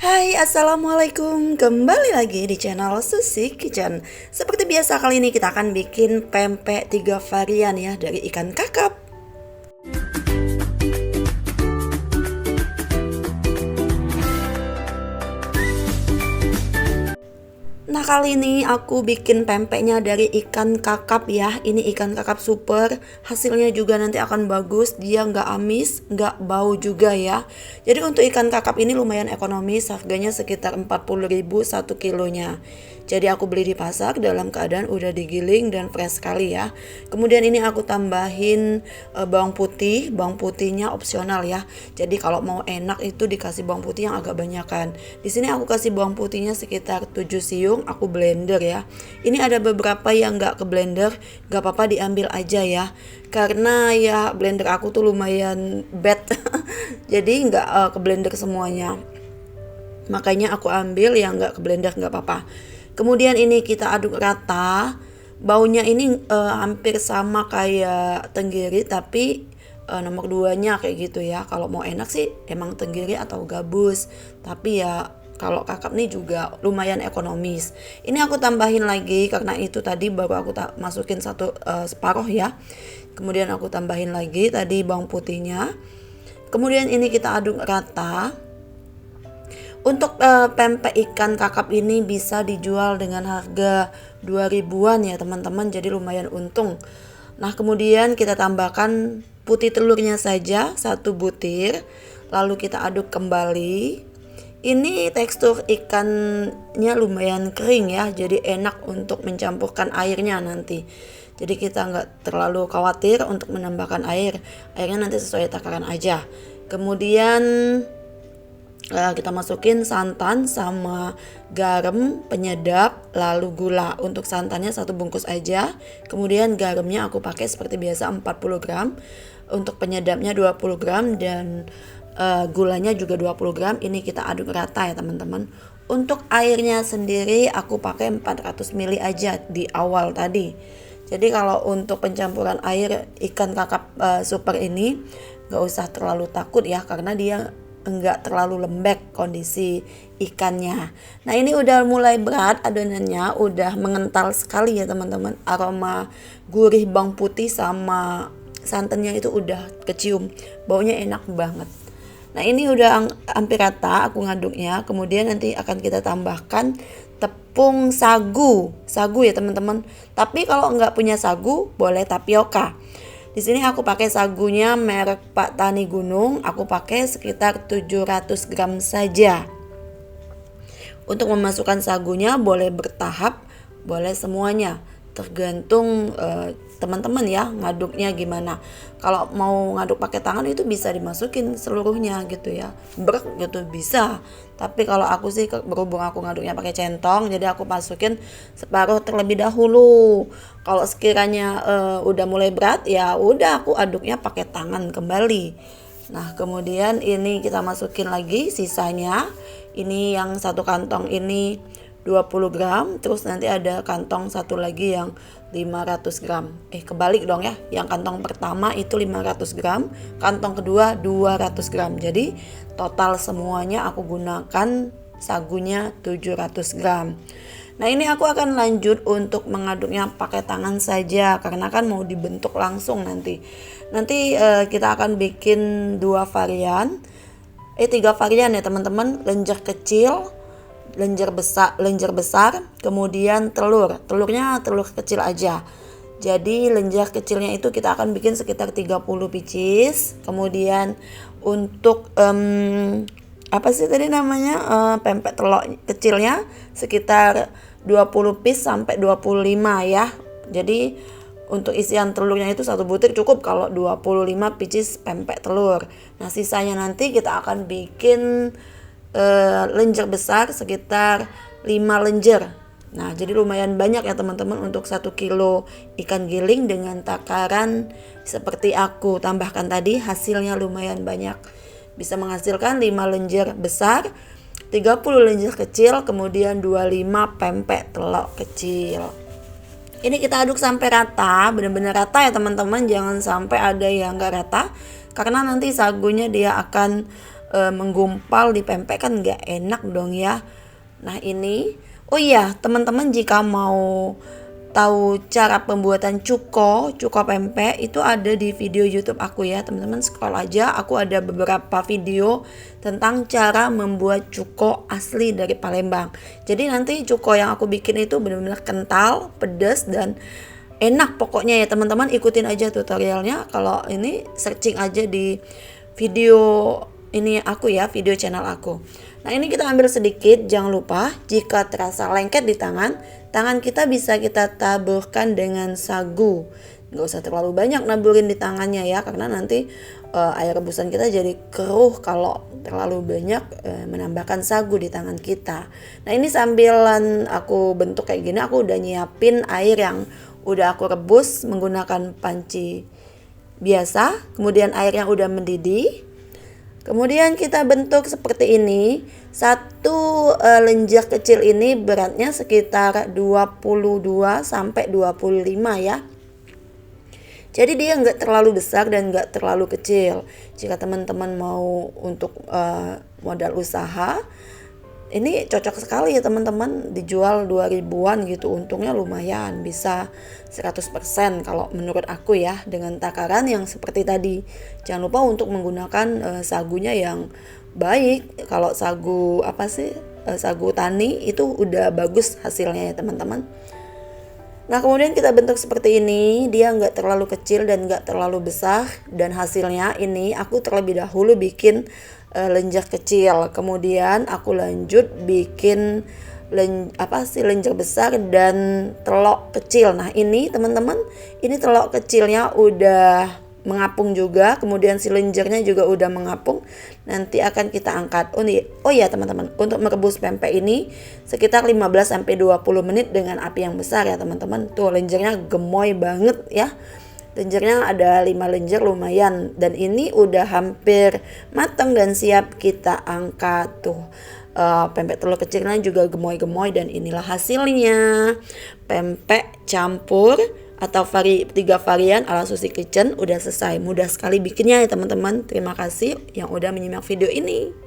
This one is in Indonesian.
Hai, assalamualaikum. Kembali lagi di channel Susi Kitchen. Seperti biasa, kali ini kita akan bikin pempek 3 varian ya dari ikan kakap. Nah, kali ini aku bikin pempeknya dari ikan kakap ya. Ini ikan kakap super. Hasilnya juga nanti akan bagus. Dia nggak amis, nggak bau juga ya. Jadi untuk ikan kakap ini lumayan ekonomis. Harganya sekitar 40.000 1 kilonya. Jadi aku beli di pasar dalam keadaan udah digiling dan fresh sekali ya. Kemudian ini aku tambahin bawang putih. Bawang putihnya opsional ya. Jadi kalau mau enak itu dikasih bawang putih yang agak banyakan. Di sini aku kasih bawang putihnya sekitar 7 siung. Aku blender ya. Ini ada beberapa yang nggak ke blender, nggak apa-apa diambil aja ya. Karena ya blender aku tuh lumayan bad, jadi nggak ke blender semuanya. Makanya aku ambil yang nggak ke blender, nggak apa-apa. Kemudian ini kita aduk rata. Baunya ini hampir sama kayak tenggiri, tapi nomor 2-nya kayak gitu ya. Kalau mau enak sih emang tenggiri atau gabus, tapi ya kalau kakap nih juga lumayan ekonomis. Ini aku tambahin lagi karena itu tadi baru aku masukin separuh ya. Kemudian aku tambahin lagi tadi bawang putihnya. Kemudian ini kita aduk rata. Untuk pempek ikan kakap ini bisa dijual dengan harga 2.000-an ya teman-teman, jadi lumayan untung. Nah, kemudian kita tambahkan putih telurnya saja 1 butir, lalu kita aduk kembali. Ini tekstur ikannya lumayan kering ya, jadi enak untuk mencampurkan airnya nanti. Jadi kita nggak terlalu khawatir untuk menambahkan air, airnya nanti sesuai takaran aja. Kemudian kita masukin santan sama garam penyedap, lalu gula. Untuk santannya 1 bungkus aja. Kemudian garamnya aku pakai seperti biasa 40 gram. Untuk penyedapnya 20 gram dan gulanya juga 20 gram. Ini kita aduk rata ya teman-teman. Untuk airnya sendiri aku pakai 400 ml aja di awal tadi. Jadi kalau untuk pencampuran air ikan kakap super ini gak usah terlalu takut ya, karena dia enggak terlalu lembek kondisi ikannya. Nah, ini udah mulai berat adonannya, udah mengental sekali ya teman-teman. Aroma gurih bawang putih sama santannya itu udah kecium. Baunya enak banget. Nah, ini udah hampir rata aku ngaduknya. Kemudian nanti akan kita tambahkan tepung sagu. Sagu ya teman-teman. Tapi kalau enggak punya sagu, boleh tapioka. Di sini aku pakai sagunya merek Pak Tani Gunung. Aku pakai sekitar 700 gram saja. Untuk memasukkan sagunya boleh bertahap, boleh semuanya. Tergantung teman-teman ya ngaduknya gimana. Kalau mau ngaduk pakai tangan itu bisa dimasukin seluruhnya gitu ya, brek gitu bisa. Tapi kalau aku sih berhubung aku ngaduknya pakai centong, jadi aku masukin separuh terlebih dahulu. Kalau sekiranya udah mulai berat ya udah aku aduknya pakai tangan kembali. Nah, kemudian ini kita masukin lagi sisanya. Ini yang 1 kantong ini 20 gram, terus nanti ada kantong satu lagi yang 500 gram. Kebalik dong ya. Yang kantong pertama itu 500 gram, kantong kedua 200 gram. Jadi total semuanya aku gunakan sagunya 700 gram. Nah, ini aku akan lanjut untuk mengaduknya pakai tangan saja karena kan mau dibentuk langsung nanti. Nanti kita akan bikin 3 varian ya teman-teman. Lenjer kecil, lenjer besar, kemudian telurnya telur kecil aja. Jadi lenjer kecilnya itu kita akan bikin sekitar 30 pieces. Kemudian untuk apa sih tadi namanya, pempek telur kecilnya sekitar 20 piece sampai 25 ya. Jadi untuk isian telurnya itu 1 butir cukup kalau 25 pieces pempek telur. Nah, sisanya nanti kita akan bikin lenjer besar sekitar 5 lenjer. Nah, jadi lumayan banyak ya teman-teman untuk 1 kilo ikan giling dengan takaran seperti aku tambahkan tadi, hasilnya lumayan banyak. Bisa menghasilkan 5 lenjer besar, 30 lenjer kecil, kemudian 25 pempek telur kecil. Ini kita aduk sampai rata, benar-benar rata ya teman-teman, jangan sampai ada yang enggak rata. Karena nanti sagunya dia akan menggumpal di pempek kan nggak enak dong ya. Nah ini, oh iya teman-teman, jika mau tahu cara pembuatan cuko pempek itu ada di video YouTube aku ya teman-teman, scroll aja, aku ada beberapa video tentang cara membuat cuko asli dari Palembang. Jadi nanti cuko yang aku bikin itu benar-benar kental, pedas dan enak pokoknya ya teman-teman, ikutin aja tutorialnya. Kalau ini searching aja di video ini aku ya, video channel aku. Nah ini kita ambil sedikit, jangan lupa jika terasa lengket di tangan kita bisa kita taburkan dengan sagu. Nggak usah terlalu banyak naburin di tangannya ya, karena nanti air rebusan kita jadi keruh kalau terlalu banyak menambahkan sagu di tangan kita. Nah ini sambilan aku bentuk kayak gini, aku udah nyiapin air yang udah aku rebus menggunakan panci biasa, kemudian air yang udah mendidih. Kemudian kita bentuk seperti ini. Satu lenjer kecil ini beratnya sekitar 22 sampai 25 ya. Jadi dia nggak terlalu besar dan nggak terlalu kecil. Jika teman-teman mau untuk modal usaha, ini cocok sekali ya teman-teman, dijual 2000-an gitu, untungnya lumayan, bisa 100% kalau menurut aku ya, dengan takaran yang seperti tadi. Jangan lupa untuk menggunakan sagunya yang baik. Kalau sagu sagu tani itu udah bagus hasilnya ya teman-teman. Nah kemudian kita bentuk seperti ini, dia nggak terlalu kecil dan nggak terlalu besar, dan hasilnya ini aku terlebih dahulu bikin lenjer kecil, kemudian aku lanjut bikin lenjer besar dan telok kecil. Nah ini teman-teman, ini telok kecilnya udah mengapung juga, kemudian si lenjernya juga udah mengapung. Nanti akan kita angkat. Oh iya teman-teman, untuk merebus pempek ini sekitar 15-20 menit dengan api yang besar ya teman-teman. Tuh lenjernya gemoy banget ya. Lenjernya ada 5 lenjer lumayan, dan ini udah hampir matang dan siap kita angkat. Tuh pempek telur kecilnya juga gemoy-gemoy, dan inilah hasilnya. Pempek campur atau 3 varian ala Susi Kitchen udah selesai. Mudah sekali bikinnya ya teman-teman. Terima kasih yang udah menyimak video ini.